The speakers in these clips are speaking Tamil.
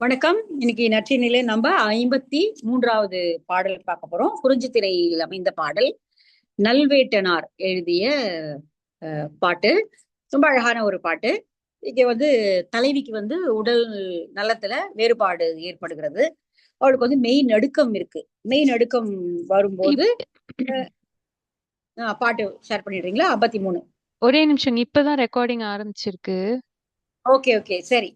வணக்கம். இன்னைக்கு நற்றினிலே நம்ம 53வது பாடல் பார்க்க போறோம். குறிஞ்சி திரையில் அமைந்த பாடல். நல்வேட்டனார் எழுதிய பாட்டு. ரொம்ப அழகான ஒரு பாட்டு. இங்க தலைவிக்கு உடல் நலத்துல வேறுபாடு ஏற்படுகிறது. அவளுக்கு மெய் நடுக்கம் இருக்கு. மெய் நடுக்கம் வரும்போது இப்- பாட்டு ஷேர் பண்ணிடுறீங்களா? 53. ஒரே நிமிஷம், இப்பதான் ரெக்கார்டிங் ஆரம்பிச்சிருக்கு. ஓகே ஓகே, சரி.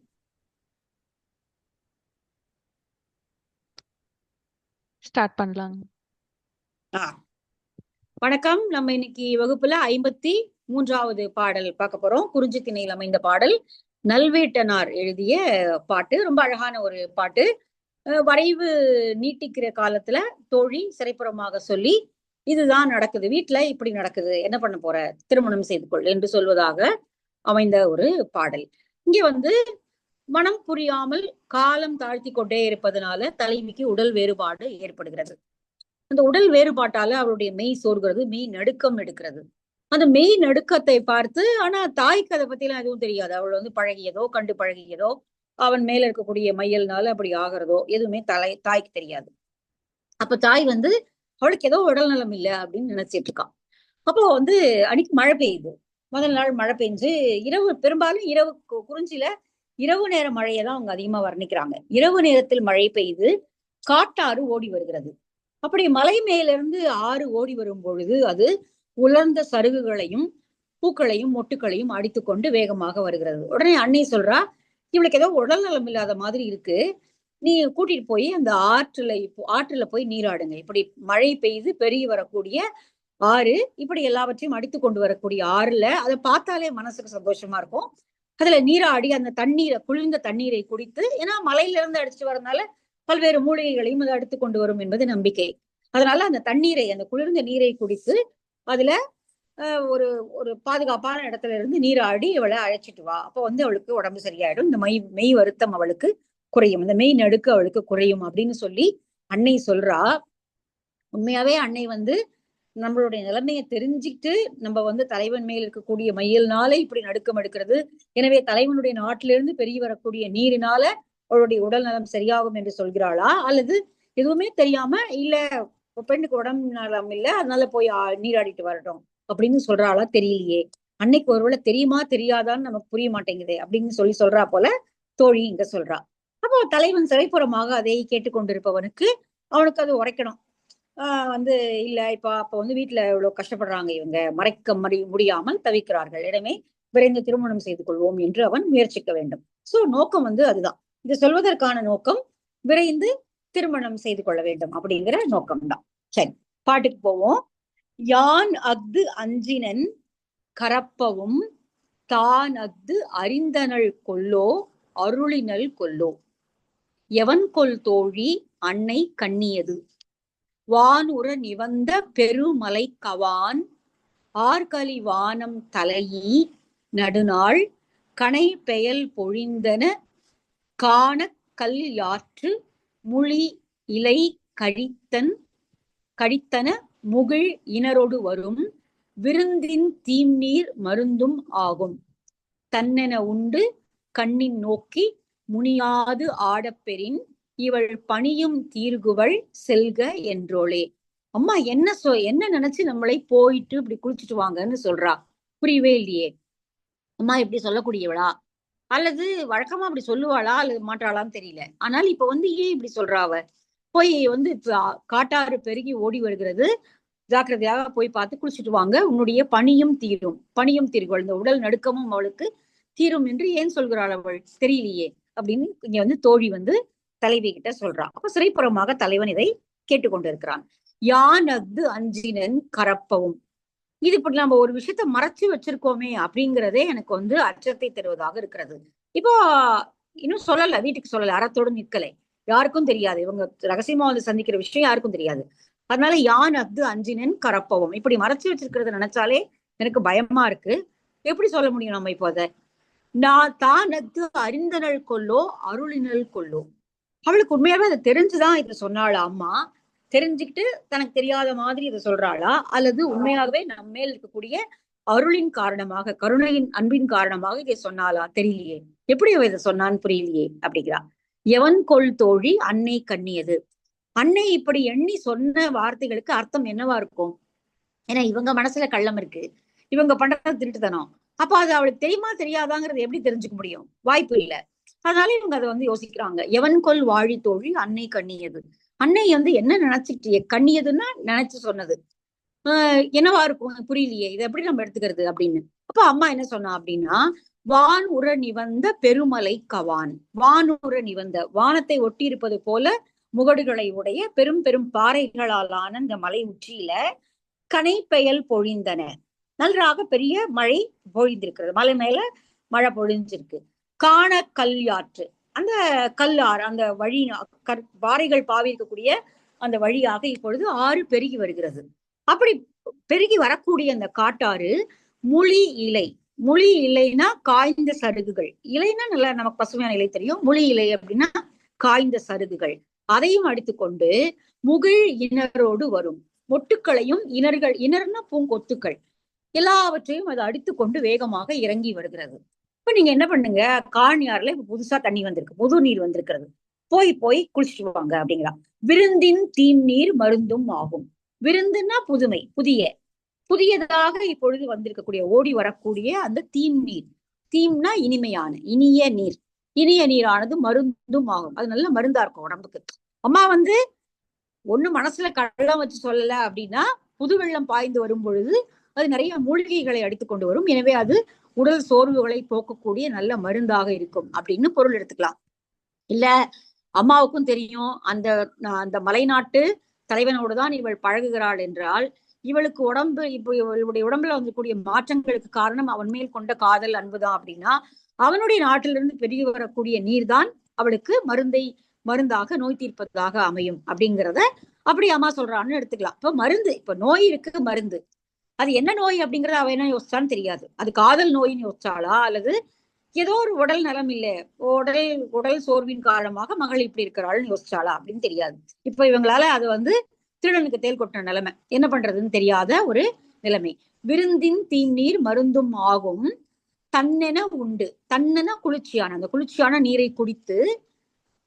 ஸ்டார்ட் பண்ணலாங்க. ஆ வணக்கம். நம்ம இன்னைக்கு வகுப்புல 53வது பாடல் பார்க்க போறோம். குறிஞ்சி திணையில் அமைந்த பாடல். நல்வேட்டனார் எழுதிய பாட்டு. ரொம்ப அழகான ஒரு பாட்டு. வரைவு நீட்டிக்கிற காலத்துல தோழி சிறைப்புறமாக சொல்லி, இதுதான் நடக்குது, வீட்டுல இப்படி நடக்குது, என்ன பண்ண போற, திருமணம் செய்து கொள் என்று சொல்வதாக அமைந்த ஒரு பாடல். இங்க மனம் புரியாமல் காலம் தாழ்த்தி கொண்டே இருப்பதனால தலைவிக்கு உடல் வேறுபாடு ஏற்படுகிறது. அந்த உடல் வேறுபாட்டால அவருடைய மெய் சோர்கிறது, மெய் நடுக்கம் எடுக்கிறது. அந்த மெய் நடுக்கத்தை பார்த்து, ஆனா தாய்க்கு அதை பத்தி எல்லாம் எதுவும் தெரியாது. அவள் பழகியதோ கண்டு பழகியதோ, அவன் மேல இருக்கக்கூடிய மையல்னால அப்படி ஆகிறதோ எதுவுமே தாய்க்கு தெரியாது. அப்ப தாய் அவளுக்கு ஏதோ உடல் நலம் இல்லை அப்படின்னு நினைச்சிட்டு இருக்கான். அப்போ அன்னைக்கு மழை பெய்யுது. முதல் நாள் மழை பெஞ்சு இரவு, பெரும்பாலும் இரவு குறிஞ்சில இரவு நேர மழையை தான் அவங்க அதிகமா வர்ணிக்கிறாங்க. இரவு நேரத்தில் மழை பெய்து காட்டாறு ஓடி வருகிறது. அப்படி மலை மேலிருந்து ஆறு ஓடி வரும் பொழுது அது உலர்ந்த சருகுகளையும் பூக்களையும் மொட்டுக்களையும் அடித்துக்கொண்டு வேகமாக வருகிறது. உடனே அன்னை சொல்றா, இவளுக்கு ஏதோ உடல் நலம் இல்லாத மாதிரி இருக்கு, நீ கூட்டிட்டு போய் அந்த ஆற்றுல போய் நீராடுங்க. இப்படி மழை பெய்து பெருகி வரக்கூடிய ஆறு, இப்படி எல்லாவற்றையும் அடித்து கொண்டு வரக்கூடிய ஆறுல அதை பார்த்தாலே மனசுக்கு சந்தோஷமா இருக்கும். அதுல நீராடி அந்த தண்ணீரை, குளிர்ந்த தண்ணீரை குடித்து, ஏன்னா மலையில இருந்து அடிச்சுட்டு வரதுனால பல்வேறு மூலிகைகளையும் அது அடுத்து கொண்டு வரும் என்பது நம்பிக்கை. அதனால அந்த தண்ணீரை, அந்த குளிர்ந்த நீரை குடித்து அதுல ஒரு ஒரு பாதுகாப்பான இடத்துல இருந்து நீராடி இவளை அழைச்சிட்டு வா. அப்ப அவளுக்கு உடம்பு சரியாயிடும், இந்த மெய் வருத்தம் அவளுக்கு குறையும், இந்த மெய் நடுக்கு அவளுக்கு குறையும் அப்படின்னு சொல்லி அன்னை சொல்றா. உண்மையாவே அன்னை நம்மளுடைய நிலைமையை தெரிஞ்சுக்கிட்டு, நம்ம தலைவன் மேல் இருக்கக்கூடிய மையல்னால இப்படி நடுக்கம் எடுக்கிறது, எனவே தலைவனுடைய நாட்டிலிருந்து பெருகி வரக்கூடிய நீரினால அவளுடைய உடல் நலம் சரியாகும் என்று சொல்கிறாளா, அல்லது எதுவுமே தெரியாம, இல்ல பெண்ணுக்கு உடம்பு நலம் இல்ல அதனால போய் நீராடிட்டு வரட்டும் அப்படின்னு சொல்றாளா தெரியலையே. அன்னைக்கு ஒருவேளை தெரியுமா தெரியாதான்னு நமக்கு புரிய மாட்டேங்குதே அப்படின்னு சொல்றா போல தோழி இங்க சொல்றா. அப்போ தலைவன் சிறைப்புறமாக அதை கேட்டுக்கொண்டிருப்பவனுக்கு அவனுக்கு அது உரைக்கணும். வந்து இல்ல இப்ப அப்ப வீட்டுல இவ்வளவு கஷ்டப்படுறாங்க, இவங்க மறைக்க முடியாமல் தவிக்கிறார்கள், எனவே விரைந்து திருமணம் செய்து கொள்வோம் என்று அவன் முயற்சிக்க வேண்டும். சோ நோக்கம் அதுதான். இது சொல்வதற்கான நோக்கம் விரைந்து திருமணம் செய்து கொள்ள வேண்டும் அப்படிங்கிற நோக்கம்தான். சரி, பாட்டுக்கு போவோம். யான் அஃது அஞ்சினன் கரப்பவும் தான் அஃது அறிந்தனள் கொல்லோ அருளினள் கொல்லோ. எவன் கொல் தோழி அன்னை கண்ணியது. வானுற நிவந்த பெருமலை கவான் ஆர்கலி வானம் தலையீ நடுநாள் கனை பெயல் பொழிந்தன காணக் கல் யாற்று முழி இலை கழித்தன முகிழ் இனரொடு வரும் விருந்தின் தீம்நீர் மருந்தும் ஆகும். தன்னென உண்டு கண்ணின் நோக்கி முனியாது ஆடப்பெறின் இவள் பணியும் தீர்குவள் செல்க என்றோளே. அம்மா என்ன நினைச்சு நம்மளை போயிட்டு இப்படி குளிச்சுட்டு வாங்கன்னு சொல்றா. புரியவே இல்லையே. அம்மா இப்படி சொல்லக்கூடியவளா, அல்லது வழக்கமா அப்படி சொல்லுவாளா அல்லது மாட்டாளான்னு தெரியல. ஆனால் இப்ப ஏன் இப்படி சொல்றா அவ? போய் காட்டாறு பெருகி ஓடி வருகிறது, ஜாக்கிரதையாக போய் பார்த்து குளிச்சுட்டு வாங்க, உன்னுடைய பணியும் தீரும், பணியும் தீர்வுகள், இந்த உடல் நடுக்கமும் அவளுக்கு தீரும் என்று ஏன் சொல்கிறாள் அவள் தெரியலையே அப்படின்னு இங்க தோழி தலைவி கிட்ட சொல்றா. அப்ப சிறைப்புறமாக தலைவன் இதை கேட்டுக்கொண்டிருக்கிறான். யான் அஃது அஞ்சினன் கரப்பவும். இது இப்படி நம்ம ஒரு விஷயத்த மறைச்சு வச்சிருக்கோமே அப்படிங்கிறதே எனக்கு அச்சத்தை தருவதாக இருக்கிறது. இப்போ இன்னும் சொல்லல, வீட்டுக்கு சொல்லல, அறத்தோடு நிற்கலை, யாருக்கும் தெரியாது, இவங்க ரகசியமா சந்திக்கிற விஷயம் யாருக்கும் தெரியாது. அதனால யான் அஃது அஞ்சினன் கரப்பவும், இப்படி மறைச்சு வச்சிருக்கிறத நினைச்சாலே எனக்கு பயமா இருக்கு. எப்படி சொல்ல முடியும் நம்ம இப்போ அதை? நான் தான் அஃது அறிந்தனள் கொல்லோ அருளினள் கொல்லோ. அவளுக்கு உண்மையாவே அதை தெரிஞ்சுதான் இதை சொன்னாளா அம்மா? தெரிஞ்சுக்கிட்டு தனக்கு தெரியாத மாதிரி இதை சொல்றாளா, அல்லது உண்மையாகவே நம்ம மேல் இருக்கக்கூடிய அருளின் காரணமாக, கருணையின் அன்பின் காரணமாக இதை சொன்னாளா தெரியலையே. எப்படி அவ இதை சொன்னான்னு புரியலையே அப்படிங்கிறா. எவன் கொள் தோழி அன்னை கண்ணியது. அன்னை இப்படி எண்ணி சொன்ன வார்த்தைகளுக்கு அர்த்தம் என்னவா இருக்கும்? ஏன்னா இவங்க மனசுல கள்ளம் இருக்கு, இவங்க பண்றது திருட்டுத்தனம். அப்ப அது அவளுக்கு தெரியுமா தெரியாதாங்கிறது எப்படி தெரிஞ்சுக்க முடியும்? வாய்ப்பு இல்ல. அதனால இவங்க அதை யோசிக்கிறாங்க. எவன் கொள் வாழி தோழி அன்னை கண்ணியது. அன்னை என்ன நினைச்சிட்டு கண்ணியதுன்னா நினைச்சு சொன்னது என்னவா இருக்கும்? புரியலையே, இதை எப்படி நம்ம எடுத்துக்கிறது அப்படின்னு. அப்ப அம்மா என்ன சொன்னா அப்படின்னா, வான் உற நிவந்த பெருமலை கவான். வான் உற நிவந்த, வானத்தை ஒட்டி இருப்பது போல முகடுகளை உடைய பெரும் பெரும் பாறைகளாலான இந்த மலை உச்சியில கனை பெயல் பொழிந்தன. நன்றாக பெரிய மழை பொழிந்திருக்கிறது, மலை மேல மழை பொழிஞ்சிருக்கு. காண கல்யாற்று, அந்த கல்லாறு, அந்த வழி பாறைகள் பாவி இருக்கக்கூடிய அந்த வழியாக இப்பொழுது ஆறு பெருகி வருகிறது. அப்படி பெருகி வரக்கூடிய அந்த காட்டாறு முளி இலை. முளி இலைனா காய்ந்த சருகுகள், இலைனா நல்லா நமக்கு பசுமையான இலை தெரியும், முளி இலை அப்படின்னா காய்ந்த சருகுகள், அதையும் அடித்துக்கொண்டு முகிழ் இனரோடு வரும். மொட்டுக்களையும், இனர்கள், இனர்னா பூங்கொத்துக்கள், எல்லாவற்றையும் அதை அடித்துக்கொண்டு வேகமாக இறங்கி வருகிறது. இப்ப நீங்க என்ன பண்ணுங்க, காணியாறுல இப்ப புதுசா தண்ணி வந்திருக்கு, புது நீர் வந்திருக்கிறது, போய் போய் குளிச்சுட்டு வாங்க அப்படிங்கிறா. விருந்தின் தீம் நீர் மருந்தும் ஆகும். விருந்துன்னா புதுமை, புதியதாக இப்பொழுது வந்திருக்கக்கூடிய, ஓடி வரக்கூடிய அந்த தீம் நீர். தீம்னா இனிமையான, இனிய நீர். இனிய நீரானது மருந்தும் ஆகும், அது நல்ல மருந்தா இருக்கும் உடம்புக்கு. அம்மா ஒண்ணு மனசுல கள்ளம் வச்சு சொல்லல அப்படின்னா, புது வெள்ளம் பாய்ந்து வரும் பொழுது அது நிறைய மூலிகைகளை அடித்துக் கொண்டு வரும். எனவே அது உடல் சோர்வுகளை போக்கக்கூடிய நல்ல மருந்தாக இருக்கும் அப்படின்னு பொருள் எடுத்துக்கலாம். இல்ல அம்மாவுக்கும் தெரியும் அந்த அந்த மலைநாட்டு தலைவனோடு தான் இவள் பழகுகிறாள் என்றால், இவளுக்கு உடம்பு, இப்போ இவளுடைய உடம்புல வந்துக்கூடிய மாற்றங்களுக்கு காரணம் அவன் மேல் கொண்ட காதல், அன்புதான் அப்படின்னா, அவனுடைய நாட்டிலிருந்து பெருகி வரக்கூடிய நீர் தான் அவளுக்கு மருந்தாக, நோய் தீர்ப்பதாக அமையும் அப்படிங்கிறத அப்படி அம்மா சொல்றான்னு எடுத்துக்கலாம். இப்ப மருந்து, இப்ப நோய் இருக்கு, மருந்து, அது என்ன நோய் அப்படிங்கறத அவ என்ன யோசிச்சான்னு தெரியாது. அது காதல் நோயின்னு யோசிச்சாளா, அல்லது ஏதோ ஒரு உடல் நலம் இல்லை, உடல் சோர்வின் காரணமாக மகள் இப்படி இருக்கிறாள்னு யோசிச்சாளா அப்படின்னு தெரியாது. இப்ப இவங்களால அது திருடனுக்கு தேல் கொட்டின நிலைமை, என்ன பண்றதுன்னு தெரியாத ஒரு நிலைமை. விருந்தின் தீநீர் மருந்தும் ஆகும். தன்னென உண்டு, தன்னென குளிர்ச்சியான, அந்த குளிர்ச்சியான நீரை குடித்து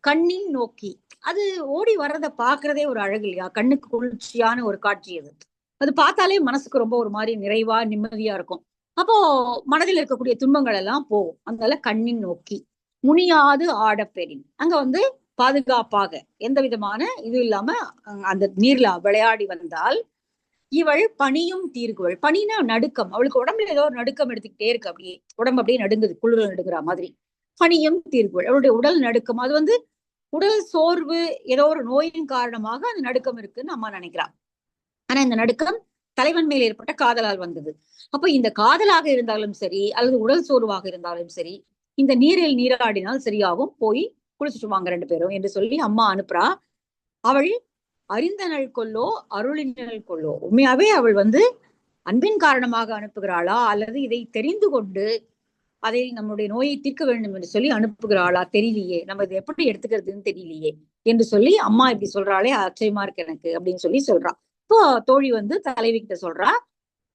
கண்ணின் நோக்கி, அது ஓடி வர்றதை பாக்குறதே ஒரு அழகு இல்லையா? கண்ணுக்கு குளிர்ச்சியான ஒரு காட்சி அது. அது பார்த்தாலே மனசுக்கு ரொம்ப ஒரு மாதிரி நிறைவா, நிம்மதியா இருக்கும். அப்போ மனதில் இருக்கக்கூடிய துன்பங்கள் எல்லாம் போகும். அதனால கண்ணின் நோக்கி முனியாது ஆடப்பெறின், அங்க பாதுகாப்பாக எந்த விதமான இது இல்லாம அந்த நீர்ல விளையாடி வந்தால், இவள் பனியும் தீர்குவள். பனினா நடுக்கம், அவளுக்கு உடம்புல ஏதோ ஒரு நடுக்கம் எடுத்துக்கிட்டே இருக்கு, அப்படியே உடம்பு அப்படியே நடுங்குது, குளிர நடுங்குற மாதிரி. பனியும் தீர்குவள், அவளுடைய உடல் நடுக்கம், அது உடல் சோர்வு, ஏதோ ஒரு நோயின் காரணமாக அந்த நடுக்கம் இருக்குன்னு அம்மா நினைக்கிறான். ஆனா இந்த நடுக்கம் தலைவன் மேல் ஏற்பட்ட காதலால் வந்தது. அப்ப இந்த காதலாக இருந்தாலும் சரி, அல்லது உடல் சோர்வாக இருந்தாலும் சரி, இந்த நீரில் நீராடினால் சரியாகும், போய் குளிச்சுட்டு வாங்க ரெண்டு பேரும் என்று சொல்லி அம்மா அனுப்புறா. அவள் அறிந்தனள் கொல்லோ அருளினள் கொல்லோ, உண்மையாவே அவள் அன்பின் காரணமாக அனுப்புகிறாளா, அல்லது இதை தெரிந்து கொண்டு அதை நம்முடைய நோயை தீர்க்க வேண்டும் என்று சொல்லி அனுப்புகிறாளா தெரியலையே, நம்ம இதை எப்படி எடுத்துக்கிறதுன்னு தெரியலையே என்று சொல்லி அம்மா இப்படி சொல்றாளே, ஆச்சரியமா இருக்கு எனக்கு அப்படின்னு சொல்லி சொல்றான். இப்போ தோழி தலைவி கிட்ட சொல்றா.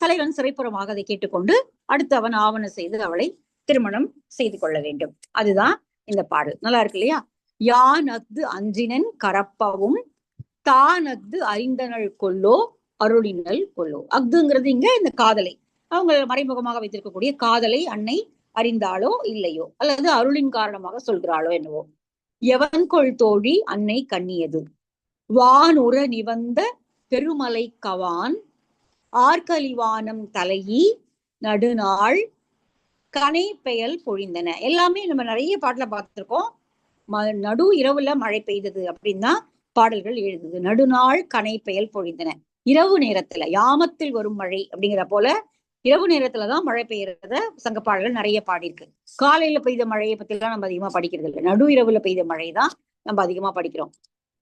தலைவன் சிறைப்புறமாக அதை கேட்டுக்கொண்டு அடுத்து அவன் ஆவண செய்து அவளை திருமணம் செய்து கொள்ள வேண்டும். அதுதான் இந்த பாடல். நல்லா இருக்கு இல்லையா? யான் அஃது அஞ்சினன் கரப்பவும் தான் அஃது அறிந்தனள் கொல்லோ அருளினள் கொல்லோ. அஃதுங்கிறது இங்க இந்த காதலை, அவங்க மறைமுகமாக வைத்திருக்கக்கூடிய காதலை அன்னை அறிந்தாளோ இல்லையோ, அல்லது அருளின் காரணமாக சொல்கிறாளோ என்னவோ. எவன் கொள் தோழி அன்னை கண்ணியது. வானுற நிவந்த பெருமலை கவான் ஆர்கலிவானம் தலையி நடுநாள் கனை பெயல் பொழிந்தன. எல்லாமே நம்ம நிறைய பாட்டுல பார்த்திருக்கோம். நடு இரவுல மழை பெய்தது அப்படின்னா பாடல்கள் எழுதுது. நடுநாள் கனை பெயல் பொழிந்தன, இரவு நேரத்துல, யாமத்தில் வரும் மழை அப்படிங்கிற போல இரவு நேரத்துலதான் மழை பெய்யறத சங்க பாடல்கள் நிறைய பாடியிருக்கு. காலையில பெய்த மழையை பத்தி எல்லாம் நம்ம அதிகமா படிக்கிறது இல்லை, நடு இரவுல பெய்த மழை தான் நம்ம அதிகமா படிக்கிறோம்.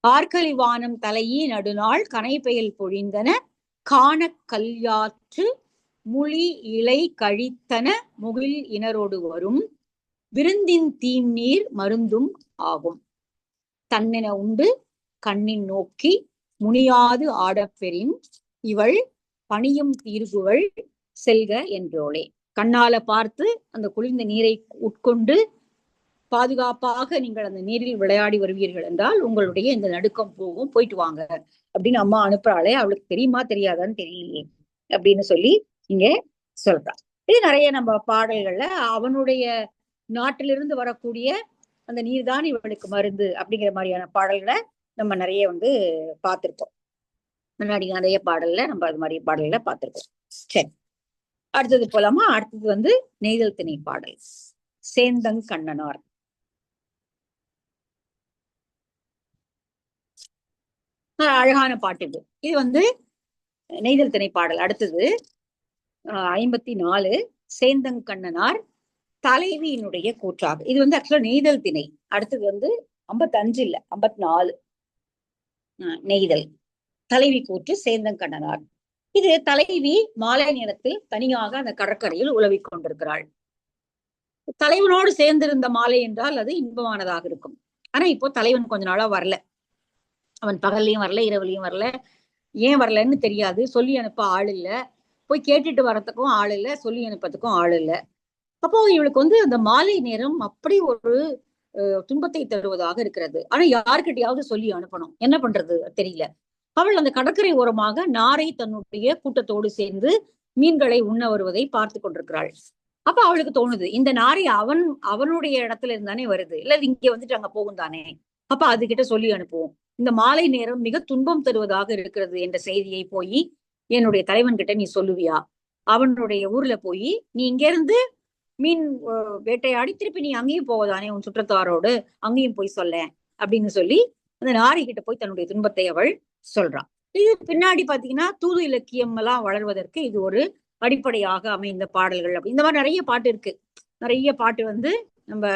ஆர்கலிவானம் தலையி நடுநாள் கனை பெயல் பொழிந்தன காண கல்யாற்று முளி இலை கழித்தன முகில் இனரோடு வரும். விருந்தின் தீம் நீர் மருந்தும் ஆகும். தன்னென உண்டு கண்ணின் நோக்கி முனியாது ஆடப்பெறின் இவள் பணியும் தீர்குவள் செல்க என்றோளே. கண்ணால பார்த்து அந்த குளிர்ந்த நீரை உட்கொண்டு பாதுகாப்பாக நீங்கள் அந்த நீரில் விளையாடி வருவீர்கள் என்றால் உங்களுடைய இந்த நடுக்கம் போகும், போயிட்டு வாங்க அப்படின்னு அம்மா அனுப்புறாளே, அவளுக்கு தெரியுமா தெரியாதான்னு தெரியலையே அப்படின்னு சொல்லி இங்க சொல்றா. இது நிறைய நம்ம பாடல்கள்ல அவனுடைய நாட்டிலிருந்து வரக்கூடிய அந்த நீர் தான் இவளுக்கு மருந்து அப்படிங்கிற மாதிரியான பாடல்களை நம்ம நிறைய பார்த்திருக்கோம். முன்னாடி நிறைய பாடல்ல நம்ம அது மாதிரி பாடல்களை பார்த்திருக்கோம். சரி, அடுத்தது போலாமா? அடுத்தது நெய்தல் திணை பாடல், சேந்தங்கண்ணனார். அழகான பாட்டு இது. இது நெய்தல் திணை பாடல். அடுத்தது 54 சேந்தங்கண்ணனார் தலைவியினுடைய கூற்றாக. இது ஆக்சுவலா நெய்தல் திணை. அடுத்தது 55 இல்ல 54 நெய்தல் தலைவி கூற்று சேந்தங்கண்ணனார். இது தலைவி மாலை நேரத்தில் தனியாக அந்த கடற்கரையில் உலவிக் கொண்டிருக்கிறாள். தலைவனோடு சேர்ந்திருந்த மாலை என்றால் அது இன்பமானதாக இருக்கும். ஆனா இப்போ தலைவன் கொஞ்ச நாளா வரல. அவன் பகல்லையும் வரல, இரவுலையும் வரல. ஏன் வரலன்னு தெரியாது. சொல்லி அனுப்ப ஆள் இல்ல, போய் கேட்டுட்டு வரத்துக்கும் ஆள் இல்ல, சொல்லி அனுப்பத்துக்கும் ஆள் இல்ல. அப்போ இவளுக்கு அந்த மாலை நேரம் அப்படி ஒரு துன்பத்தை தருவதாக இருக்கிறது. ஆனா யாருக்கிட்டையாவது சொல்லி அனுப்பணும், என்ன பண்றது தெரியல. அவள் அந்த கடற்கரை ஓரமாக நாரை தன்னுடைய கூட்டத்தோடு சேர்ந்து மீன்களை உண்ண வருவதை பார்த்து கொண்டிருக்கிறாள். அப்ப அவளுக்கு தோணுது, இந்த நாரை அவனுடைய இடத்துல இருந்தானே வருது, இல்ல இங்க வந்துட்டு அங்க போகும் தானே, அப்ப அதுகிட்ட சொல்லி அனுப்புவோம். இந்த மாலை நேரம் மிக துன்பம் தருவதாக இருக்கிறது என்ற செய்தியை போய் என்னுடைய தலைவன் கிட்ட நீ சொல்லுவியா? அவனுடைய ஊர்ல போய் நீ இங்க இருந்து மீன் வேட்டையாடி திருப்பி நீ அங்கேயும் போவதானே, உன் சுற்றத்தாரோடு அங்கேயும் போய் சொல்ல அப்படின்னு சொல்லி அந்த நாரை கிட்ட போய் தன்னுடைய துன்பத்தை அவள் சொல்றான். இது பின்னாடி பாத்தீங்கன்னா தூது இலக்கியம் எல்லாம் வளர்வதற்கு இது ஒரு அடிப்படையாக அமைந்த பாடல்கள். அப்படி இந்த மாதிரி நிறைய பாட்டு இருக்கு. நிறைய பாட்டு நம்ம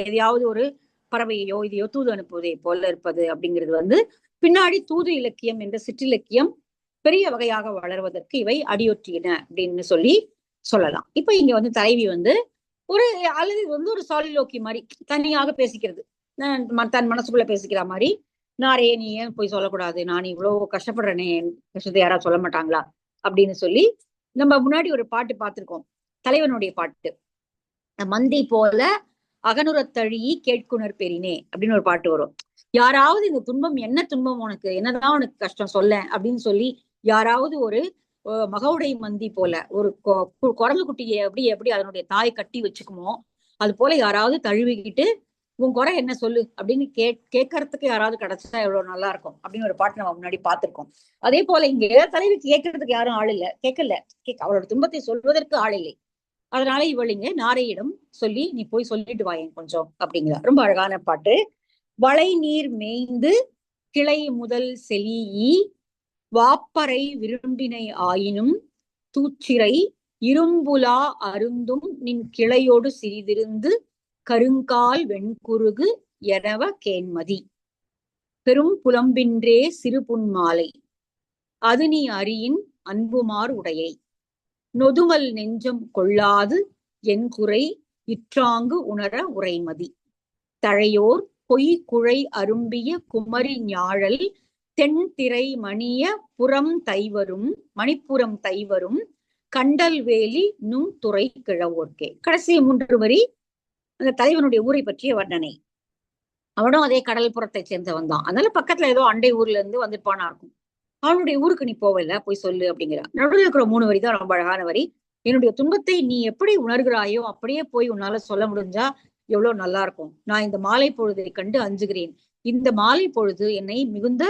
எதையாவது ஒரு பறவையோ இதையோ தூது அனுப்புவதை போல இருப்பது அப்படிங்கிறது பின்னாடி தூது இலக்கியம் என்ற சிற்றிலக்கியம் பெரிய வகையாக வளர்வதற்கு இவை அடியொற்றின அப்படின்னு சொல்லலாம். இப்ப இங்க தலைவி ஒரு அல்லது ஒரு சாலிலோக்கி மாதிரி தனியாக பேசிக்கிறது, தன் மனசுக்குள்ள பேசிக்கிற மாதிரி, நாரையே நீ ஏன் போய் சொல்லக்கூடாது, நான் இவ்வளவு கஷ்டப்படுறேனே, கஷ்டத்தை யாராவது சொல்ல மாட்டாங்களா அப்படின்னு சொல்லி நம்ம முன்னாடி ஒரு பாட்டு பார்த்திருக்கோம், தலைவனுடைய பாட்டு. மந்தி போல அகனுரத்தழி கேட்குணர் பெரினே அப்படின்னு ஒரு பாட்டு வரும். யாராவது இந்த துன்பம் என்ன துன்பம், உனக்கு என்னதான் உனக்கு கஷ்டம் சொல்ல அப்படின்னு சொல்லி யாராவது ஒரு மகவுடை மந்தி போல ஒரு குரங்கு குட்டியை எப்படி எப்படி அதனுடைய தாய் கட்டி வச்சுக்குமோ அது போல யாராவது தழுவிக்கிட்டு உன் குறை என்ன சொல்லு அப்படின்னு கேட்கறதுக்கு யாராவது கிடைச்சா எவ்வளவு நல்லா இருக்கும் அப்படின்னு ஒரு பாட்டு நம்ம முன்னாடி பார்த்திருக்கோம். அதே போல இங்க தலைவி கேட்கறதுக்கு யாரும் ஆள் இல்ல, கேட்கல, அவளோட துன்பத்தை சொல்வதற்கு ஆள் இல்லை. அதனால இவள் இங்க நாரையிடம் சொல்லி நீ போய் சொல்லிட்டு வாயேன் கொஞ்சம் அப்படிங்கிற ரொம்ப அழகான பாட்டு. வளை நீர் மேய்ந்து கிளை முதல் செலி வாப்பறை விரும்பினை ஆயினும் தூச்சிறை இரும்புலா அருந்தும் நின் கிளையோடு சிறிதிருந்து கருங்கால் வெண்குருகு எனவ கேன்மதி பெரும் புலம்பின்றே சிறு புன்மாலை அது நீ அறியின் அன்புமார் உடையை நொதுமல் நெஞ்சம் கொள்ளாது என் குறை இற்றாங்கு உணர உரைமதி தழையோர் பொய் குழை அரும்பிய குமரி ஞாழல் தென் திரை மணிய புறம் தைவரும் மணிப்புறம் தைவரும் கண்டல் வேலி நும் துறை கிழவோர்க்கே. கடைசி 3 வரி அந்த தலைவனுடைய ஊரை பற்றிய வர்ணனை. அவனும் அதே கடல் புறத்தை சேர்ந்தவன் தான், அதனால பக்கத்துல ஏதோ அண்டை ஊர்ல இருந்து வந்திருப்பானா இருக்கும். அவனுடைய ஊருக்கு நீ போவல, போய் சொல்லு அப்படிங்கிறான். நடுவில் இருக்கிற 3 வரி தான் ரொம்ப அழகான வரி. என்னுடைய துன்பத்தை நீ எப்படி உணர்கிறாயோ அப்படியே போய் உன்னால சொல்ல முடிஞ்சா எவ்வளவு நல்லா இருக்கும். நான் இந்த மாலை பொழுதை கண்டு அஞ்சுகிறேன். இந்த மாலை பொழுது என்னை மிகுந்த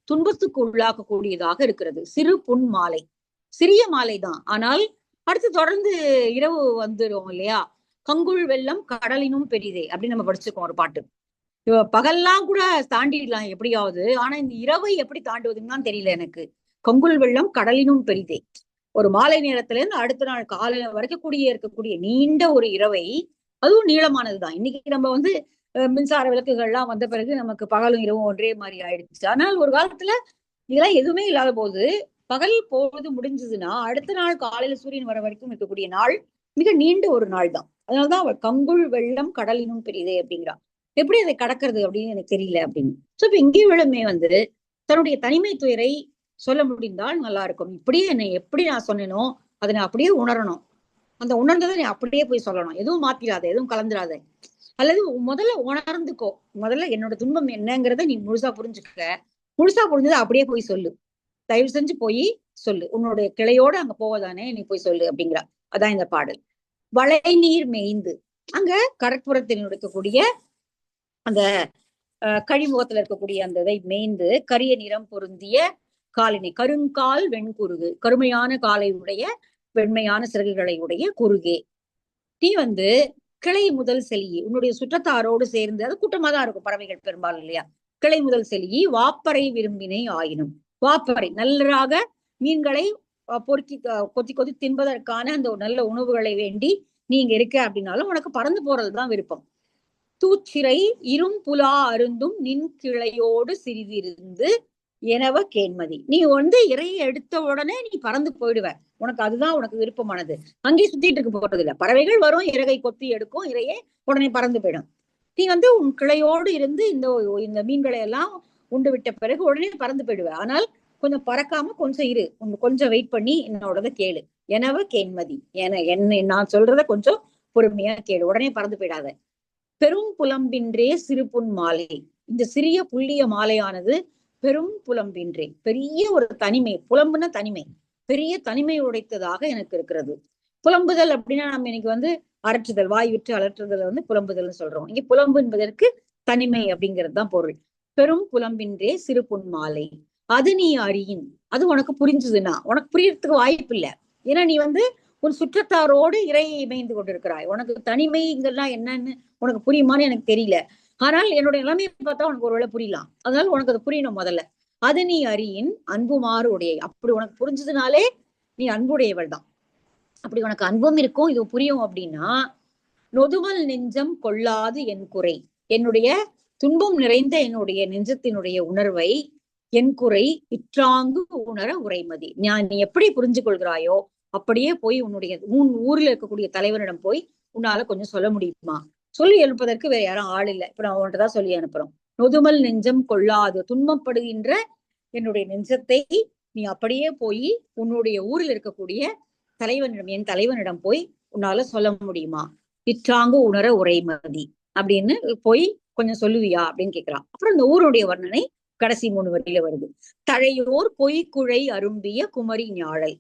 துன்பத்துக்கு உள்ளாக்கக்கூடியதாக இருக்கிறது. சிறு புன் மாலை, சிறிய மாலை தான், ஆனால் அடுத்து தொடர்ந்து இரவு வந்துடும் இல்லையா. கங்குள் வெள்ளம் கடலினும் பெரிதே அப்படின்னு நம்ம படிச்சிருக்கோம் ஒரு பாட்டு. பகல்லாம் கூட தாண்டிடலாம் எப்படியாவது, ஆனா இந்த இரவை எப்படி தாண்டுவதுன்னு தான் தெரியல எனக்கு. கங்குள் வெள்ளம் கடலினும் பெரிதே, ஒரு மாலை நேரத்துல இருந்து அடுத்த நாள் காலையில வரைக்கும் இருக்கக்கூடிய நீண்ட ஒரு இரவை, அதுவும் நீளமானதுதான். இன்னைக்கு நம்ம மின்சார விளக்குகள்லாம் வந்த பிறகு நமக்கு பகலும் இரவும் ஒன்றே மாதிரி ஆயிடுச்சு. ஆனால் ஒரு காலத்துல இதெல்லாம் எதுவுமே இல்லாத போது பகல் பொழுது முடிஞ்சதுன்னா அடுத்த நாள் காலையில சூரியன் வர வரைக்கும் இருக்கக்கூடிய நாள் மிக நீண்ட ஒரு நாள் தான். அதனாலதான் அவள் கங்குள் வெள்ளம் கடலினும் பெரிதே அப்படிங்கிறான். எப்படி அதை கடக்கிறது அப்படின்னு எனக்கு தெரியல அப்படின்னு. சோ இப்ப இங்கேயுமே தன்னுடைய தனிமை துயரை சொல்ல முடிந்தால் நல்லா இருக்கும். இப்படியே என்னை எப்படி நான் சொன்னேனோ அதை நான் அப்படியே உணரணும். அந்த உணர்ந்ததை நீ அப்படியே போய் சொல்லணும், எதுவும் மாத்திராத, எதுவும் கலந்துராத. அல்லது முதல்ல உணர்ந்துக்கோ. முதல்ல என்னோட துன்பம் என்னங்கிறத நீ முழுசா புரிஞ்சுக்க. முழுசா புரிஞ்சதை அப்படியே போய் சொல்லு. தயவு செஞ்சு போய் சொல்லு. உன்னுடைய கிளையோட அங்க போவதானே, நீ போய் சொல்லு அப்படிங்கிறா. அதான் இந்த பாடல். வளை நீர் மேய்ந்து, அங்க கடற்புறத்தில் இருக்கக்கூடிய அந்த கழிமுகத்துல இருக்கக்கூடிய அந்த இதை மேய்ந்து கரிய நிறம் பொருந்திய காலினை, கருங்கால் வெண்குருகு, கருமையான காலை உடைய வெண்மையான சிறகுகளை உடைய குருகே, நீ கிளை முதல் செலியி, உன்னுடைய சுற்றத்தாரோடு சேர்ந்து, அது கூட்டமா தான் இருக்கும் பறவைகள் பெரும்பாலும் இல்லையா. கிளை முதல் செலியி வாப்பறை விரும்பினை ஆயினும், வாப்பறை நன்றாக மீன்களை பொறுக்கி கொத்தி கொத்தி தின்பதற்கான அந்த நல்ல உணவுகளை வேண்டி நீ இங்க இருக்க அப்படின்னாலும் உனக்கு பறந்து போறதுதான் விருப்பம். தூச்சிறை இரும்புலா அருந்தும் நின் கிளையோடு சிறிதிருந்து எனவ கேண்மதி, நீ இறையை எடுத்த உடனே நீ பறந்து போயிடுவ. உனக்கு அதுதான் உனக்கு விருப்பமானது. அங்கேயே சுத்திட்டு இருக்க போறது இல்ல. பறவைகள் வரும், இறகை கொத்தி எடுக்கும், இறையே உடனே பறந்து போயிடும். நீ உன் கிளையோடு இருந்து இந்த மீன்களை எல்லாம் உண்டு விட்ட பிறகு உடனே பறந்து போயிடுவ. ஆனால் கொஞ்சம் பறக்காம கொஞ்சம் இரு, கொஞ்சம் வெயிட் பண்ணி என்னோடத கேளு. எனவ கேண்மதி, என்ன நான் சொல்றத கொஞ்சம் பொறுமையா கேளு, உடனே பறந்து போயிடாத. பெரும் புலம்பின்றே சிறு புன் மாலை, இந்த சிறிய புள்ளிய மாலையானது பெரும் புலம்பின்றே, பெரிய ஒரு தனிமை, புலம்புன தனிமை, பெரிய தனிமை உடைத்ததாக எனக்கு இருக்கிறது. புலம்புதல் அப்படின்னா நம்ம இன்னைக்கு அரற்றுதல், வாய் விட்டு அலற்றுதல் புலம்புதல் சொல்றோம். இங்க புலம்பு என்பதற்கு தனிமை அப்படிங்கிறது தான் பொருள். பெரும் புலம்பின்றே சிறு புன் மாலை, அது நீ அறியின், அது உனக்கு புரிஞ்சதுன்னா, உனக்கு புரியறதுக்கு வாய்ப்பு இல்லை. ஏன்னா நீ உன் சுற்றத்தாரோடு இறையை மேய்ந்து கொண்டிருக்கிறாய். உனக்கு தனிமைங்கெல்லாம் என்னன்னு உனக்கு புரியுமான்னு எனக்கு தெரியல. ஆனால் என்னுடைய நிலைமையை பார்த்தா உனக்கு ஒருவேளை புரியலாம். அதனால உனக்கு அது புரியணும் முதல்ல. அது நீ அறியின் அன்புமாறு உடைய, அப்படி உனக்கு புரிஞ்சதுனாலே நீ அன்புடையவள் தான். அப்படி உனக்கு அன்பும் இருக்கும், இது புரியும் அப்படின்னா, நொதுமல் நெஞ்சம் கொள்ளாது என் குறை, என்னுடைய துன்பம் நிறைந்த என்னுடைய நெஞ்சத்தினுடைய உணர்வை, என் குறை இற்றாங்கு உணர உரைமதி, நீ எப்படி புரிஞ்சு கொள்கிறாயோ அப்படியே போய் உன் ஊர்ல இருக்கக்கூடிய தலைவனிடம் போய் உன்னால கொஞ்சம் சொல்ல முடியுமா? சொல்லி எழுப்பதற்கு வேற யாரும் ஆள் இல்லை. இப்ப நான் உன்கிட்ட தான் சொல்லி அனுப்புறோம். நொதுமல் நெஞ்சம் கொள்ளாது, துன்பப்படுகின்ற என்னுடைய நெஞ்சத்தை நீ அப்படியே போய் உன்னுடைய ஊரில் இருக்கக்கூடிய தலைவனிடம், என் தலைவனிடம் போய் உன்னால சொல்ல முடியுமா? இற்றாங்கு உணர உரைமதி அப்படின்னு போய் கொஞ்சம் சொல்லுவியா அப்படின்னு கேட்கிறான். அப்புறம் இந்த ஊருடைய வர்ணனை கடைசி 3 வரியில வருது. தழையோர் பொய்க்குழை அரும்பிய குமரி ஞாழல்,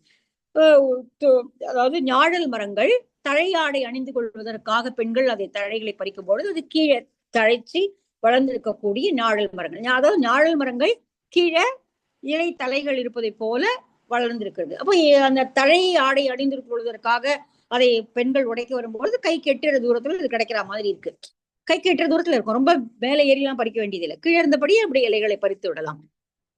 அதாவது ஞாழல் மரங்கள் தழையாடை அணிந்து கொள்வதற்காக பெண்கள் அதை தழைகளை பறிக்கும் பொழுது அது கீழே தழைச்சி வளர்ந்திருக்கக்கூடிய ஞாழல் மரங்கள், அதாவது ஞாழல் மரங்கள் கீழே இலை தலைகள் இருப்பதை போல வளர்ந்திருக்கிறது. அப்போ அந்த தழை ஆடை அணிந்து கொள்வதற்காக அதை பெண்கள் உடைக்க வரும்பொழுது கை கெட்டுற தூரத்துல இது கிடைக்கிற மாதிரி இருக்கு. கை கெட்டுற தூரத்துல இருக்கும், ரொம்ப மேலே ஏறிலாம் பறிக்க வேண்டியதில்லை, கீழே இருந்தபடி அப்படி இலைகளை பறித்து விடலாம்.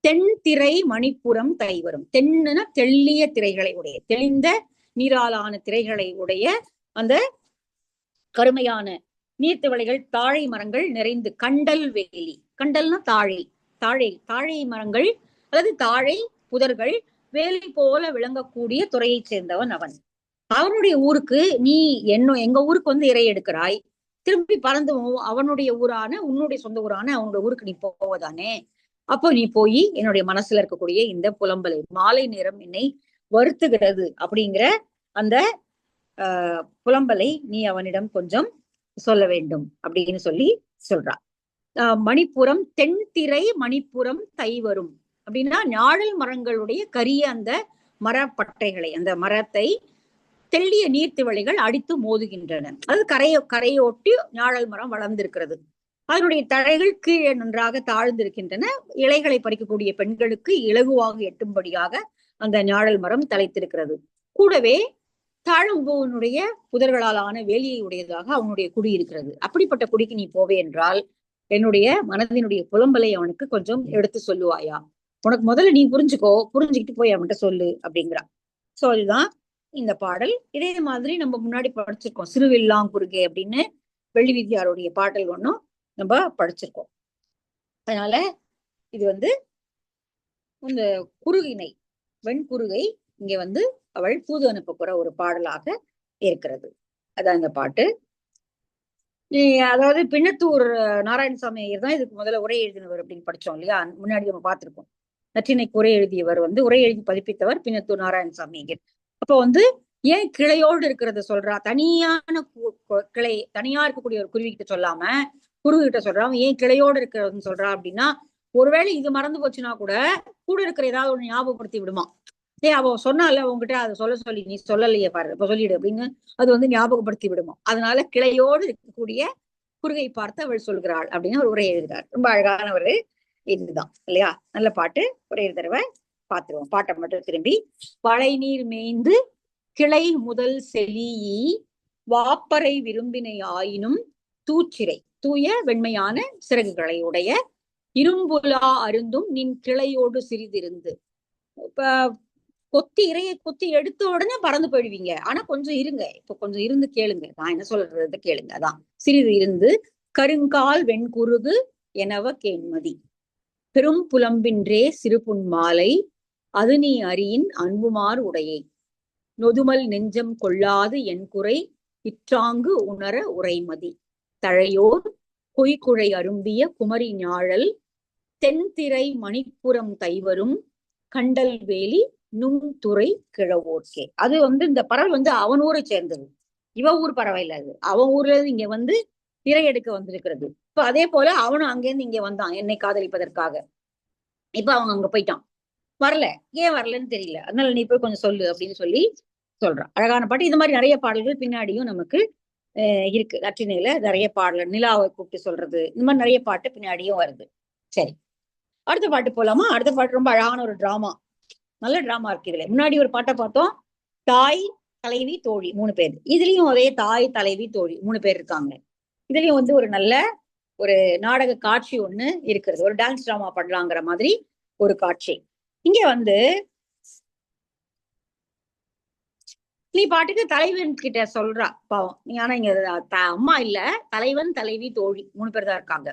தென் திரை மணிப்புறம் தைவரும், தென்னுன தெள்ளிய திரைகளை உடைய, தெளிந்த நீராலான திரைகளை உடைய அந்த கருமையான நீர்த்திவளைகள் தாழை மரங்கள் நிறைந்து, கண்டல் வேலி, கண்டல்னா தாழை, தாழை மரங்கள் அல்லது தாழை புதர்கள் வேலி போல விளங்கக்கூடிய துறையை சேர்ந்தவன் அவன். அவனுடைய ஊருக்கு நீ எங்க ஊருக்கு இறை எடுக்கிறாய், திரும்பி பறந்து அவனுடைய ஊரான, உன்னுடைய சொந்த ஊரான அவனுடைய ஊருக்கு நீ போவதானே. அப்போ நீ போய் என்னுடைய மனசுல இருக்கக்கூடிய இந்த புலம்பலை, மாலை நேரம் என்னை வருத்துகிறது அப்படிங்கிற அந்த புலம்பலை நீ அவனிடம் கொஞ்சம் சொல்ல வேண்டும் அப்படின்னு சொல்றா. மணிப்புறம் தென் திரை மணிப்புறம் தைவரும் அப்படின்னா ஞாழல் மரங்களுடைய கரிய அந்த மரப்பட்டைகளை, அந்த மரத்தை தெள்ளிய நீர்த்திவளைகள் அடித்து மோதுகின்றன. அது கரையோட்டி ஞாழல் மரம் வளர்ந்திருக்கிறது. அதனுடைய தழைகள் கீழே நன்றாக தாழ்ந்திருக்கின்றன. இலைகளை பறிக்கக்கூடிய பெண்களுக்கு இலகுவாக எட்டும்படியாக அந்த ஞாழல் மரம் தலைத்திருக்கிறது. கூடவே தாழம்பூவனுடைய புதர்களாலான வேலியை உடையதாக அவனுடைய குடி இருக்கிறது. அப்படிப்பட்ட குடிக்கு நீ போவே என்றால் என்னுடைய மனதினுடைய புலம்பலை அவனுக்கு கொஞ்சம் எடுத்து சொல்லுவாயா? உனக்கு முதல்ல நீ புரிஞ்சுக்கோ, புரிஞ்சுக்கிட்டு போய் அவன்கிட்ட சொல்லு அப்படிங்கிறான். சோ அதுதான் இந்த பாடல். இதே மாதிரி நம்ம முன்னாடி படிச்சிருக்கோம், சிறுவில்லாங்குருகே அப்படின்னு வெள்ளி வித்யாருடைய பாடல் ஒன்றும் நம்ம படிச்சிருக்கோம். அதனால இது இந்த குருகினை, வெண்குருகை இங்க அவள் தூது அனுப்ப போற ஒரு பாடலாக இருக்கிறது. அதான் இந்த பாட்டு. அதாவது பின்னத்தூர் நாராயணசாமி ஐயர் தான் இதுக்கு முதல்ல உரை எழுதினவர் அப்படின்னு படிச்சோம் இல்லையா, முன்னாடி நம்ம பார்த்திருக்கோம். நற்றினைக்கு உரை எழுதியவர் உரை எழுதி பதிப்பித்தவர் பின்னத்தூர் நாராயணசாமி ஐயர். அப்போ ஏன் கிளையோடு இருக்கிறத சொல்றா? தனியான கிளை, தனியா இருக்கக்கூடிய ஒரு குருவி கிட்ட சொல்லாம குருவி கிட்ட சொல்றா. ஏன் கிளையோடு இருக்கிறதுன்னு சொல்றா அப்படின்னா, ஒருவேளை இது மறந்து போச்சுன்னா கூட கூட இருக்கிற ஏதாவது ஒண்ணு ஞாபகப்படுத்தி விடுமா. அவ சொன்னால உங்ககிட்ட அதை சொல்ல சொல்லி நீ சொல்லலையே பாரு, இப்ப சொல்லிடு அப்படின்னு அது வந்து ஞாபகப்படுத்தி விடுமா. அதனால கிளையோடு இருக்கக்கூடிய குறுகை பார்த்து அவள் சொல்கிறாள் அப்படின்னு ஒரு உரை எழுதுகிறார். ரொம்ப அழகான ஒரு இதுதான் இல்லையா? நல்ல பாட்டு. ஒரே தடவை பார்த்துருவோம் பாட்டை மட்டும் திரும்பி. பழை நீர் மேய்ந்து கிளை முதல் செலியி வாப்பறை விரும்பினை ஆயினும் தூச்சிறை, தூய வெண்மையான சிறகுகளை உடைய இரும்புலா அருந்தும் நின் கிளையோடு சிறிதிருந்து. இப்ப கொத்தி இறையை கொத்தி எடுத்த உடனே பறந்து போயிடுவீங்க. ஆனா கொஞ்சம் இருங்க, இப்ப கொஞ்சம் இருந்து கேளுங்க, நான் என்ன சொல்றது கேளுங்க. அதான் சிறிது இருந்து கருங்கால் வெண்குருகு எனவ கேண்மதி பெரும் புலம்பின்றே சிறுபுன் மாலை அது நீ அறியின் அன்புமார் உடையை நொதுமல் நெஞ்சம் கொள்ளாது என் குறை இற்றாங்கு உணர உரைமதி தழையோர் பொய்குழை அரும்பிய குமரி ஞாழல் தென்திரை மணிப்புறம் தைவரும் கண்டல் வேலி நுண்துறை கிழவோர்க்கே. அது வந்து இந்த பறவை வந்து அவன் ஊரை சேர்ந்தது, இவ ஊர் பறவை இல்ல. அது அவன் ஊர்ல இருந்து இங்க வந்து திரை எடுக்க வந்திருக்கிறது. இப்ப அதே போல அவனும் அங்கேருந்து இங்க வந்தான் என்னை காதலிப்பதற்காக. இப்ப அவன் அங்க போயிட்டான், வரல. ஏன் வரலன்னு தெரியல, அதனால நீ போய் கொஞ்சம் சொல்லு அப்படின்னு சொல்லி சொல்றான். அழகான பாட்டு. இது மாதிரி நிறைய பாடல்கள் பின்னாடியும் நமக்கு இருக்கு. நற்றினையில நிறைய பாடல், நிலாவை கூப்பிட்டு சொல்றது, இந்த மாதிரி நிறைய பாட்டு பின்னாடியும் வருது. சரி, அடுத்த பாட்டு போலாமா? அடுத்த பாட்டு ரொம்ப அழகான ஒரு டிராமா, நல்ல டிராமா இருக்கு. இதுல முன்னாடி ஒரு பாட்டை பார்த்தோம், தாய் தலைவி தோழி 3 பேர். இதுலயும் ஒரே தாய் தலைவி தோழி 3 பேர் இருக்காங்க. இதுலயும் வந்து ஒரு நல்ல ஒரு நாடக காட்சி ஒண்ணு இருக்கிறது. ஒரு டான்ஸ் டிராமா பண்ணலாங்கிற மாதிரி ஒரு காட்சி. இங்க வந்து நீ பாட்டுக்கு தலைவன் கிட்ட சொல்றா பாவம். நீ ஆனா இங்க அம்மா இல்ல, தலைவன் தலைவி தோழி 3 பேர் தான் இருக்காங்க.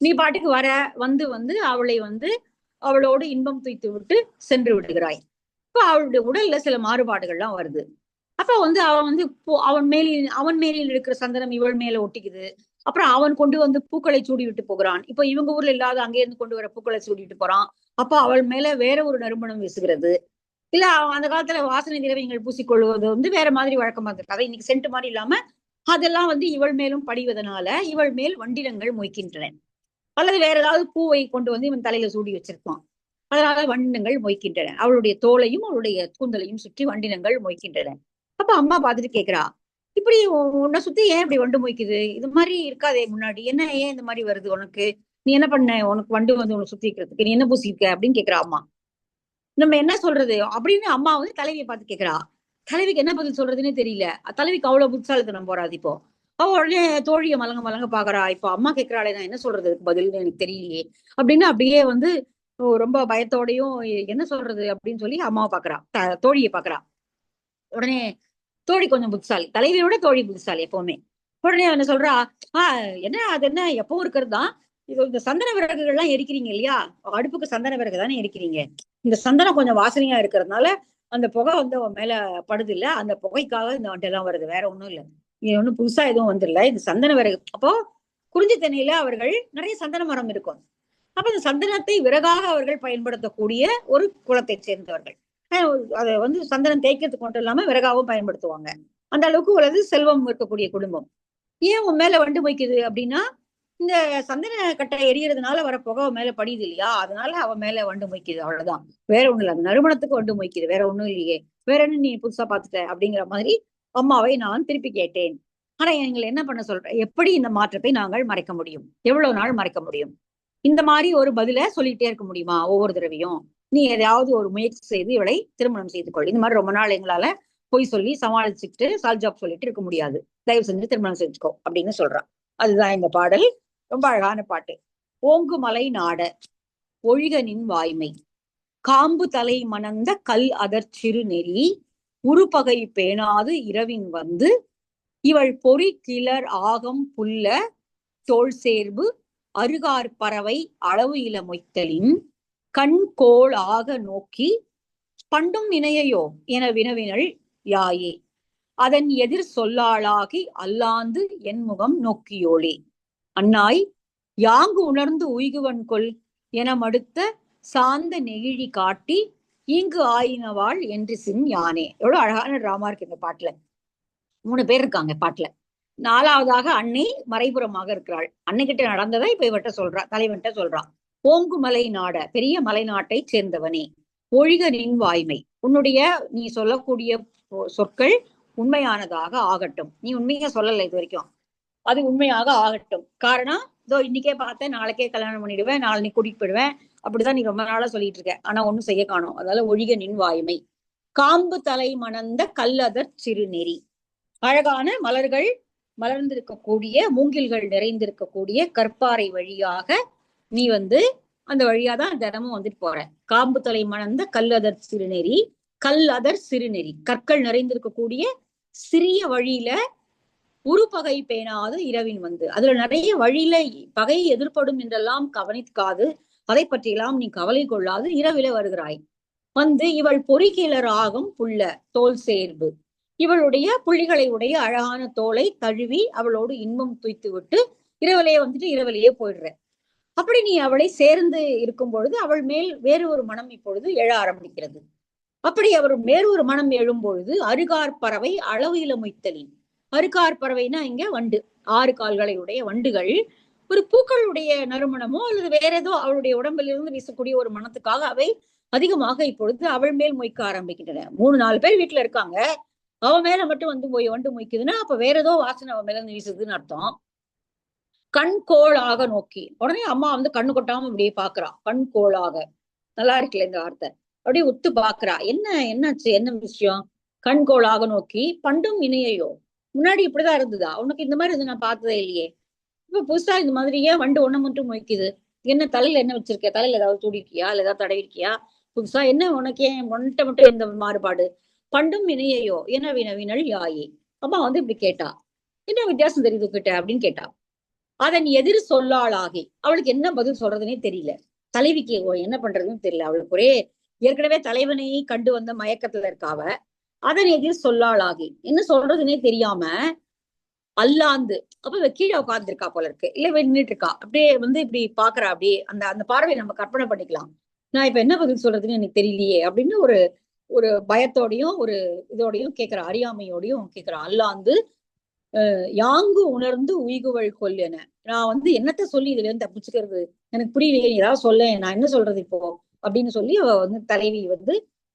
நீ பாட்டுக்கு வர வந்து வந்து அவளை வந்து அவளோடு இன்பம் துய்த்து விட்டு சென்று விடுகிறாய். இப்ப அவளுடைய உடல்ல சில மாறுபாடுகள்லாம் வருது. அப்ப வந்து அவன் வந்து அவன் மேலில் இருக்கிற சந்தனம் இவள் மேல ஒட்டிக்குது. அப்புறம் அவன் கொண்டு வந்து பூக்களை சூடி விட்டு போகிறான். இப்ப இவங்க ஊர்ல இல்லாத அங்கே இருந்து கொண்டு வர பூக்களை சூடிட்டு போறான். அப்ப அவள் மேல வேற ஒரு நறுமணம் வீசுகிறது. இல்ல அந்த காலத்துல வாசனை திரவியங்கள் பூசிக்கொள்வது வந்து வேற மாதிரி வழக்கமா இருக்கு. அதை இன்னைக்கு சென்ட் மாதிரி இல்லாம அதெல்லாம் வந்து இவள் மேலும் படிவதனால இவள் மேல் வண்டினங்கள் மொய்க்கின்றன. அல்லது வேற ஏதாவது பூவை கொண்டு வந்து இவன் தலையில சூடி வச்சிருப்பான், அதனால வண்டினங்கள் மொய்க்கின்றன. அவளுடைய தோலையும் அவளுடைய கூந்தலையும் சுற்றி வண்டினங்கள் மொய்க்கின்றன. அப்ப அம்மா பார்த்துட்டு கேக்குறா, இப்படி உன்னை சுத்தி ஏன் இப்படி வண்டு மொய்க்குது? இது மாதிரி இருக்காதே முன்னாடி, என்ன ஏன் இந்த மாதிரி வருது உனக்கு? நீ என்ன பண்ண, உனக்கு வண்டு வந்து உனக்கு சுத்தி இருக்கிறதுக்கு நீ என்ன பூசிக்க அப்படின்னு கேக்குறா அம்மா. நம்ம என்ன சொல்றது அப்படின்னு அம்மா வந்து தலைவியை பார்த்து கேக்குறா. தலைவிக்கு என்ன பதில் சொல்றதுன்னே தெரியல. தலைவிக்கு அவ்வளவு புத்தாலித்தனம் போறாது. இப்போ அவ உடனே தோழிய மலங்க மலங்க பாக்குறா. இப்போ அம்மா கேட்கிறாளே, நான் என்ன சொல்றது பதில்னு எனக்கு தெரியலையே அப்படின்னு அப்படியே வந்து ரொம்ப பயத்தோடையும் என்ன சொல்றது அப்படின்னு சொல்லி அம்மாவை பாக்குறா, தோழியை பாக்குறா. உடனே தோழி கொஞ்சம் புத்திசாலி, தலைவியோட தோழி புத்திசாலி எப்பவுமே. உடனே என்ன சொல்றா, என்ன அது என்ன எப்பவும் இருக்கிறது தான். இது இந்த சந்தன விறகுகள் எல்லாம் எரிக்கிறீங்க இல்லையா, அடுப்புக்கு சந்தன விறகு தானே எரிக்கிறீங்க. இந்த சந்தனம் கொஞ்சம் வாசனையா இருக்கிறதுனால அந்த புகை வந்து அவன் மேல படுது இல்ல, அந்த புகைக்காக இந்த வண்டை எல்லாம் வருது, வேற ஒண்ணும் இல்லை. இது ஒண்ணும் புதுசா எதுவும் வந்துடல, இது சந்தன விறகு. அப்போ குறிஞ்சி தென்னையில அவர்கள் நிறைய சந்தன மரம் இருக்கும். அப்ப இந்த சந்தனத்தை விறகாக அவர்கள் பயன்படுத்தக்கூடிய ஒரு குலத்தை சேர்ந்தவர்கள். அதை வந்து சந்தனம் தேய்க்கிறதுக்கு மட்டும் இல்லாம விறகாவும் பயன்படுத்துவாங்க. அந்த அளவுக்கு உள்ளது செல்வம் இருக்கக்கூடிய குடும்பம். ஏன் உன் மேல வண்டு மொய்க்குது அப்படின்னா, இந்த சந்தன கட்டை எரியறதுனால வர புகை மேல படியுது இல்லையா, அதனால அவன் மேல வண்டு மொய்க்குது, அவ்வளவுதான். வேற ஒண்ணும் இல்ல, அந்த நறுமணத்துக்கு வண்டு மொய்க்குது, வேற ஒண்ணும் இல்லையே. வேற என்ன நீ புதுசா பாத்துட்ட அப்படிங்கிற மாதிரி அம்மாவை நான் திருப்பி கேட்டேன். ஆனா எங்களை என்ன பண்ண சொல்ற, எப்படி இந்த மாற்றத்தை நாங்கள் மறைக்க முடியும், எவ்வளவு நாள் மறைக்க முடியும்? இந்த மாதிரி ஒரு பதில சொல்லிட்டே இருக்க முடியுமா ஒவ்வொரு தடவையும்? நீ எதையாவது ஒரு முயற்சி செய்து இவளை திருமணம் செய்து கொள். இந்த மாதிரி ரொம்ப நாள் எங்களால பொய் சொல்லி சமாளிச்சுட்டு சால்ஜாப் சொல்லிட்டு இருக்க முடியாது, தயவு செஞ்சு திருமணம் செஞ்சுக்கோ அப்படின்னு சொல்றான். அதுதான் இந்த பாடல். ரொம்ப அழகான பாட்டு. ஓங்கு மலை நாட ஒழிகனின் வாய்மை காம்பு தலை மணந்த கல் அதற்சிறு நெறி உருப்பகை பேணாது இரவின் வந்து இவள் பொறி கிளர் ஆகம் புல்ல தோல் சேர்வு அருகார் பறவை அளவு இல மொய்த்தலின் கண் கோள் ஆக நோக்கி பண்டும் இணையையோ என வினவினள் யாயே அதன் எதிர் சொல்லாளாகி அல்லாந்து என் முகம் நோக்கியோளே அன்னாய் யாங்கு உணர்ந்து உய்குவன் கொல் என மடுத்த சாந்த நெகிழி காட்டி ஈங்கு ஆயினவாள் என்று சின் யானே. எவ்வளவு அழகான டிராமா இருக்கு இந்த பாட்டுல. 3 பேர் இருக்காங்க பாட்டுல. 4வதாக அன்னை மறைபுறமாக இருக்கிறாள். அன்னைகிட்ட நடந்ததை இப்ப இவட்ட சொல்றா, தலைவன்ட்ட சொல்றா. ஓங்கு மலை நாட, பெரிய மலை நாட்டை சேர்ந்தவனே, ஒழிக நின் வாய்மை, உன்னுடைய நீ சொல்லக்கூடிய சொற்கள் உண்மையானதாக ஆகட்டும். நீ உண்மையா சொல்லலை இது வரைக்கும், அது உண்மையாக ஆகட்டும். காரணம், இதோ இன்னைக்கே பார்த்தேன், நாளைக்கே கல்யாணம் பண்ணிடுவேன், நாளைக்கு கூட்டிட்டு போயிடுவேன், அப்படிதான் நீ ரொம்ப நாளா சொல்லிட்டு இருக்க, ஆனா ஒண்ணும் செய்ய காணோம். அதனால ஒழிக நின் வாய்மை. காம்பு தலை மணந்த கல்லதர் சிறுநெறி, அழகான மலர்கள் மலர்ந்திருக்கக்கூடிய, மூங்கில்கள் நிறைந்திருக்கக்கூடிய கற்பாறை வழியாக நீ அந்த வழியாதான் தினமும் வந்துட்டு போற. காம்பு தலை மணந்த கல்லதர் சிறுநெறி, கல்லதர் சிறுநெறி, கற்கள் நிறைந்திருக்கக்கூடிய சிறிய வழியில உருப்பகை பேணாது இரவின் அதுல நிறைய வழியில பகை எதிர்ப்படும் என்றெல்லாம் கவனிக்காது, அதை பற்றியெல்லாம் நீ கவலை கொள்ளாது இரவில வருகிறாய். இவள் பொறிகிளர் ஆகும் புள்ள தோல் சேர்வு, இவளுடைய புள்ளிகளை உடைய அழகான தோலை தழுவி அவளோடு இன்பம் துய்த்து விட்டு இரவிலேயே போயிடுற. அப்படி நீ அவளை சேர்ந்து இருக்கும் பொழுது அவள் மேல் வேறு ஒரு மனம் இப்பொழுது எழ ஆரம்பிக்கிறது. அப்படி அவர் வேறு ஒரு மனம் எழும் பொழுது அருகார் பறவை அளவு இளமொய்த்தலின், அருகார் பறவைனா இங்க வண்டு, 6 கால்களை உடைய வண்டுகள் ஒரு பூக்களுடைய நறுமணமோ அல்லது வேற ஏதோ அவளுடைய உடம்பிலிருந்து வீசக்கூடிய ஒரு மனத்துக்காக அவை அதிகமாக இப்பொழுது அவள் மேல் மொய்க்க ஆரம்பிக்கின்றன. 3-4 பேர் வீட்டுல இருக்காங்க, அவ மேல மட்டும் வண்டு மொய்க்குதுன்னா அப்ப வேற ஏதோ வாசனை அவ மேல இருந்து வீசுதுன்னு அர்த்தம். கண் கோளாக நோக்கி, உடனே அம்மா கண்ணு கொட்டாம இப்படியே பாக்குறா. கண் கோளாக, நல்லா இருக்குல்ல இந்த வார்த்தை. அப்படியே உத்து பாக்குறா, என்னாச்சு, என்ன விஷயம்? கண் கோளாக நோக்கி பண்டும் இணையையோ, முன்னாடி இப்படிதான் இருந்ததா, உனக்கு இந்த மாதிரி நான் பார்த்ததே இல்லையே, இப்ப புதுசா இந்த மாதிரியே வண்டு ஒண்ணு மட்டும் மொய்க்குது, என்ன தலையில என்ன வச்சிருக்க, தலையில ஏதாவது தூடிருக்கியா இல்ல ஏதாவது தடவிருக்கியா, புதுசா என்ன உனக்கு, ஏன் ஒன்ட்ட மட்டும் எந்த மாறுபாடு? பண்டும் இணையையோ என வினவினள் யாயே. அம்மா இப்படி கேட்டா, என்ன வித்தியாசம் தெரியுது கிட்ட அப்படின்னு கேட்டா. அதன் எதிர் சொல்லாளாகி, அவளுக்கு என்ன பதில் சொல்றதுன்னே தெரியல. தலைவிக்கு என்ன பண்றதுன்னு தெரியல. அவளுக்கு ஒரே ஏற்கனவே தலைவனை கண்டு வந்த மயக்கத்துல இருக்காவ. அதன் எதிர் சொல்லாளாகி, என்ன சொல்றதுன்னே தெரியாம அல்லாந்து, அப்ப கீழே உட்கார்ந்துருக்கா போல இருக்கு, இல்ல நின்றுட்டு இருக்கா, அப்படியே இப்படி பாக்குறா. அப்படியே அந்த அந்த பார்வையை நம்ம கற்பனை பண்ணிக்கலாம். நான் இப்ப என்ன பதில் சொல்றதுன்னு எனக்கு தெரியலையே அப்படின்னு ஒரு ஒரு பயத்தோடையும் ஒரு இதோடையும் கேட்கிறா, அறியாமையோடையும் கேட்கிறா. அல்லாந்து யாங்கு உணர்ந்து உய்குவள் கொல் என, நான் என்னத்த சொல்லி இதுல இருந்து தப்பிச்சுக்கிறது, எனக்கு புரியலையே, ஏதாவது சொல்ல, நான் என்ன சொல்றது இப்போ அப்படின்னு சொல்லி அவ தலைவி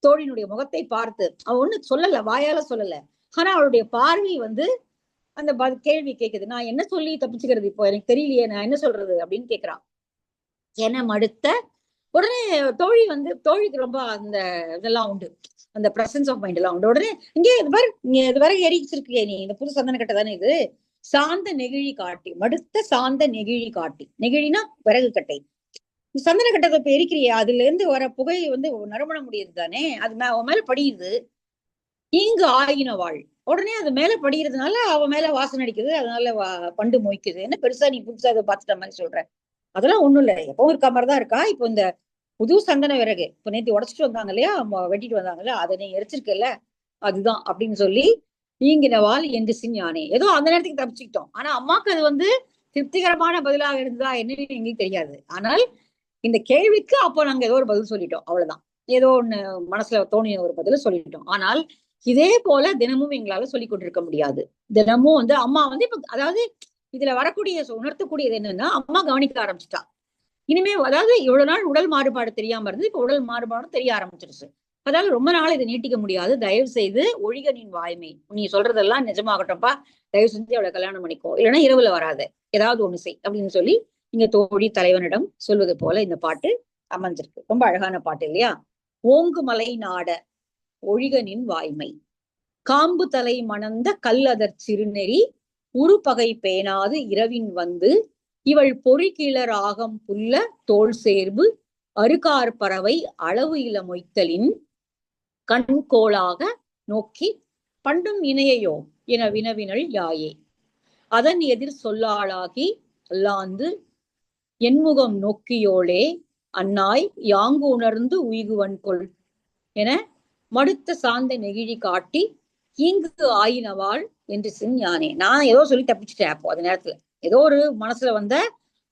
தோழியினுடைய முகத்தை பார்த்து, அவ ஒண்ணு சொல்லல, வாயால சொல்லல, ஆனா அவளுடைய பார்வை அந்த கேள்வி கேக்குது. நான் என்ன சொல்லி தப்பிச்சுக்கிறது இப்போ, எனக்கு தெரியலையே, நான் என்ன சொல்றது அப்படின்னு கேக்குறான். என மடுத்த உடனே தோழி தோழிக்கு ரொம்ப அந்த இதெல்லாம் உண்டு, அந்த பிரசன்ஸ் ஆஃப் மைண்ட் எல்லாம் உண்டு. உடனே இங்கே இது வரை எரிச்சிருக்கியே நீ, இந்த புது சந்தன கட்டை தானே இது, சாந்த நெகிழி காட்டி, மடுத்த சாந்த நெகிழி காட்டி, நெகிழினா விறகு கட்டை, சந்தன கட்டத்தை இப்ப எரிக்கிறியா, அதுல இருந்து வர புகை நறுமண முடியுது தானே, அது அவன் மேல படியுது. இங்கு ஆயினவாள், உடனே அது மேல படிக்கிறதுனால அவ மேல வாசனை அடிக்குது, அதனால பண்டு மொய்க்குது. என்ன பெருசா நீ புதுசா அதை பார்த்துட்ட மாதிரி சொல்ற, அதெல்லாம் ஒண்ணும் இல்லை, எப்பவும் இருக்க மாதிரிதான் இருக்கா. இப்போ இந்த புது சந்தன விறகு இப்ப நேற்று உடச்சிட்டு வந்தாங்க இல்லையா, வெட்டிட்டு வந்தாங்க இல்லையா, அதை நீ எரிச்சிருக்கல, அதுதான் அப்படின்னு சொல்லி ஈங்கினவாள் என்று சிஞ்ஞானே. ஏதோ அந்த நேரத்துக்கு தப்பிச்சுக்கிட்டோம். ஆனா அம்மாக்கு அது திருப்திகரமான பதிலாக இருந்ததா என்னன்னு எங்களுக்கு தெரியாது. ஆனால் இந்த கேள்விக்கு அப்போ நாங்க ஏதோ ஒரு பதில் சொல்லிட்டோம், அவ்வளவுதான். ஏதோ ஒண்ணு மனசுல தோணிய ஒரு பதில சொல்லிட்டோம். ஆனால் இதே போல தினமும் எங்களால சொல்லிக் கொண்டிருக்க முடியாது. தினமும் அம்மா இப்ப அதாவது இதுல வரக்கூடிய உணர்த்தக்கூடியது என்னன்னா, அம்மா கவனிக்க ஆரம்பிச்சுட்டா. இனிமே அதாவது இவ்வளவு நாள் உடல் மாறுபாடு தெரியாம இருந்து இப்ப உடல் மாறுபாடும் தெரிய ஆரம்பிச்சிருச்சு. அதாவது ரொம்ப நாள் இதை நீட்டிக்க முடியாது, தயவு செய்து ஒழிகனின் வாய்மை, நீ சொல்றதெல்லாம் நிஜமாகட்டும்பா, தயவு செஞ்சு அவளை கல்யாணம் பண்ணிக்கோ, இல்லைன்னா இரவுல வராத, ஏதாவது ஒண்ணு செய் அப்படின்னு சொல்லி இங்க தோழி தலைவனிடம் சொல்வது போல இந்த பாட்டு அமைஞ்சிருக்கு. ரொம்ப அழகான பாட்டு இல்லையா? ஓங்கு மலை நாட ஒழிகனின் வாய்மை, காம்பு தலை மணந்த கல்லதர் சிறுநெறி, உருப்பகை பேணாது இரவின் இவள் பொறிகிளர் ஆகம் புல்ல தோல் சேர்வு, அருகார் பறவை அளவு இல மொய்த்தலின், கண்கோளாக நோக்கி பண்டும் இணையையோ என வினவினள் யாயே. அதன் எதிர் சொல்லாளாகி அல்லாந்து என்முகம் நோக்கியோளே, அன்னாய் யாங்கு உணர்ந்து உய்குவன் கொள் என மடுத்த சாந்த நெகிழி காட்டி, ஈங்கு ஆயினவாள் என்று சிஞ்ஞானே. நான் ஏதோ சொல்லி தப்பிச்சுட்டேன். அப்போ அந்த நேரத்துல ஏதோ ஒரு மனசுல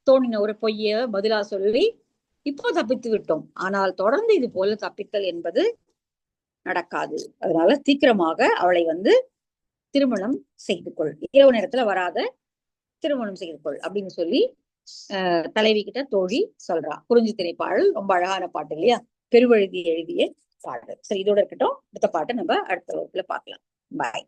தோணின ஒரு பொய்ய பதிலா சொல்லி இப்போ தப்பித்து விட்டோம், ஆனால் தொடர்ந்து இது போல தப்பித்தல் என்பது நடக்காது. அதனால சீக்கிரமாக அவளை திருமணம் செய்து கொள், இரவு நேரத்துல வராத, திருமணம் செய்து கொள் அப்படின்னு சொல்லி தலைவி கிட்ட தோழி சொல்றா. குறிஞ்சித்திணை பாடல் ரொம்ப அழகான பாட்டு இல்லையா? பெருவழுதி எழுதிய பாடல். சரி, இதோட இருக்கட்டும். அடுத்த பாட்டை நம்ம அடுத்த வகுப்புல பார்க்கலாம். பாய்.